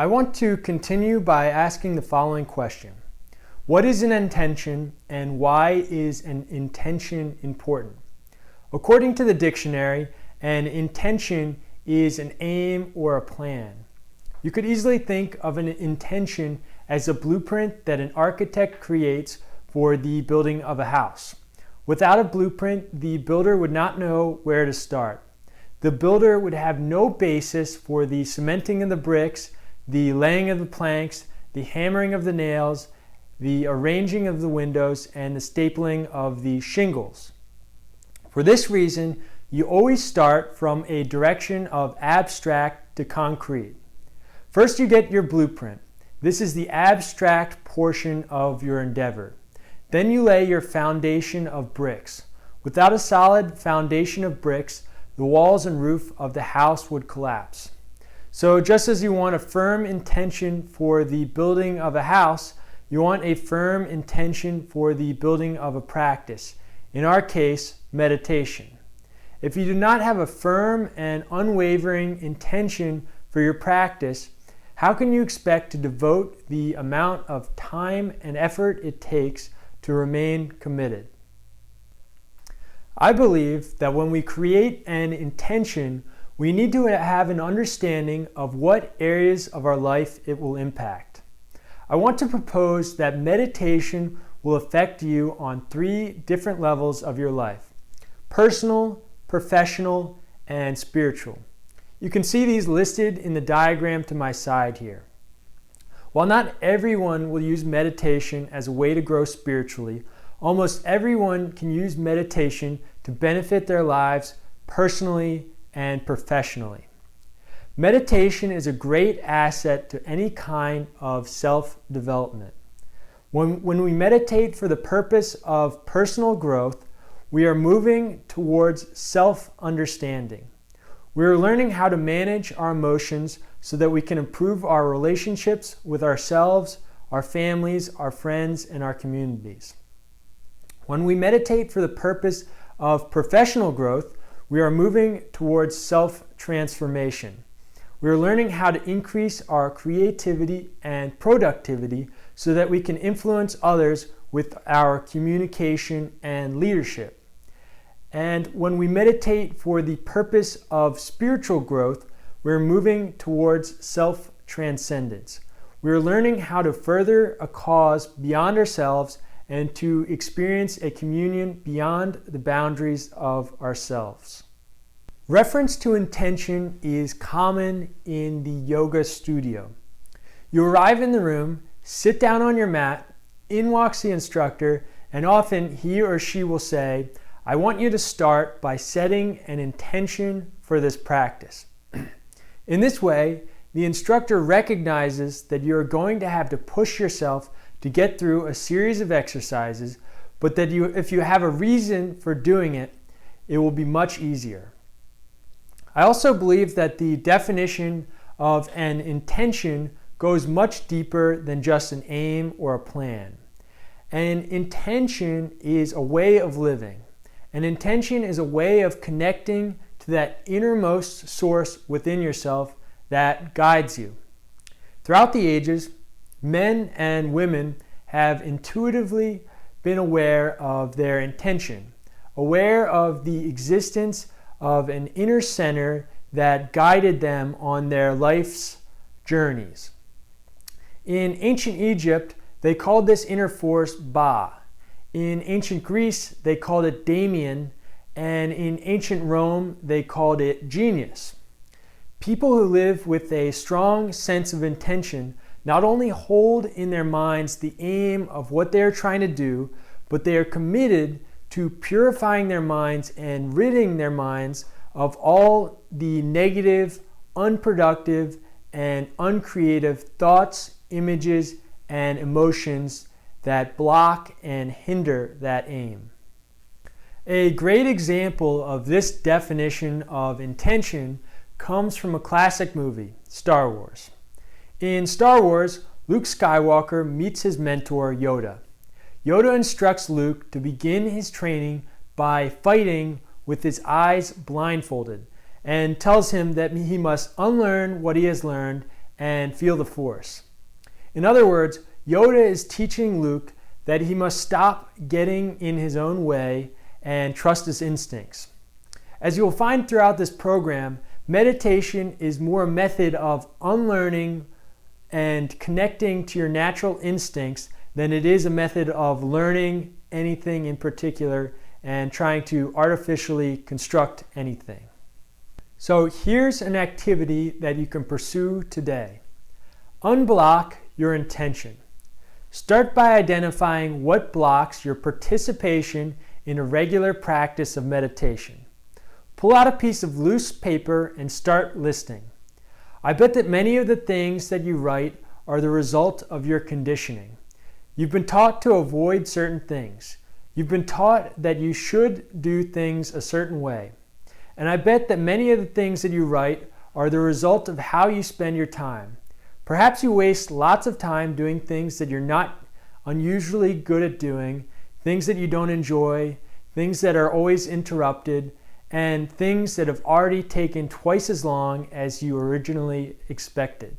I want to continue by asking the following question. What is an intention and why is an intention important? According to the dictionary, an intention is an aim or a plan. You could easily think of an intention as a blueprint that an architect creates for the building of a house. Without a blueprint, the builder would not know where to start. The builder would have no basis for the cementing of the bricks, the laying of the planks, the hammering of the nails, the arranging of the windows, and the stapling of the shingles. For this reason, you always start from a direction of abstract to concrete. First, you get your blueprint. This is the abstract portion of your endeavor. Then you lay your foundation of bricks. Without a solid foundation of bricks, the walls and roof of the house would collapse. So just as you want a firm intention for the building of a house, you want a firm intention for the building of a practice. In our case, meditation. If you do not have a firm and unwavering intention for your practice, how can you expect to devote the amount of time and effort it takes to remain committed? I believe that when we create an intention, we need to have an understanding of what areas of our life it will impact. I want to propose that meditation will affect you on 3 different levels of your life: personal, professional, and spiritual. You can see these listed in the diagram to my side here. While not everyone will use meditation as a way to grow spiritually, almost everyone can use meditation to benefit their lives personally and professionally. Meditation is a great asset to any kind of self-development. When we meditate for the purpose of personal growth, we are moving towards self-understanding. We are learning how to manage our emotions so that we can improve our relationships with ourselves, our families, our friends, and our communities. When we meditate for the purpose of professional growth, we are moving towards self-transformation. We are learning how to increase our creativity and productivity so that we can influence others with our communication and leadership. And when we meditate for the purpose of spiritual growth, we're moving towards self-transcendence. We're learning how to further a cause beyond ourselves and to experience a communion beyond the boundaries of ourselves. Reference to intention is common in the yoga studio. You arrive in the room, sit down on your mat, in walks the instructor, and often he or she will say, "I want you to start by setting an intention for this practice." In this way, the instructor recognizes that you are going to have to push yourself to get through a series of exercises, but that if you have a reason for doing it, it will be much easier. I also believe that the definition of an intention goes much deeper than just an aim or a plan. An intention is a way of living. An intention is a way of connecting to that innermost source within yourself that guides you. Throughout the ages, men and women have intuitively been aware of their intention, aware of the existence of an inner center that guided them on their life's journeys. In ancient Egypt, they called this inner force Ba. In ancient Greece, they called it Daemon, and in ancient Rome, they called it genius. People who live with a strong sense of intention not only hold in their minds the aim of what they are trying to do, but they are committed to purifying their minds and ridding their minds of all the negative, unproductive, and uncreative thoughts, images, and emotions that block and hinder that aim. A great example of this definition of intention comes from a classic movie, Star Wars. In Star Wars, Luke Skywalker meets his mentor, Yoda. Yoda instructs Luke to begin his training by fighting with his eyes blindfolded and tells him that he must unlearn what he has learned and feel the force. In other words, Yoda is teaching Luke that he must stop getting in his own way and trust his instincts. As you will find throughout this program, meditation is more a method of unlearning and connecting to your natural instincts than it is a method of learning anything in particular and trying to artificially construct anything. So here's an activity that you can pursue today. Unblock your intention. Start by identifying what blocks your participation in a regular practice of meditation. Pull out a piece of loose paper and start listing. I bet that many of the things that you write are the result of your conditioning. You've been taught to avoid certain things. You've been taught that you should do things a certain way. And I bet that many of the things that you write are the result of how you spend your time. Perhaps you waste lots of time doing things that you're not unusually good at doing, things that you don't enjoy, things that are always interrupted, and things that have already taken twice as long as you originally expected.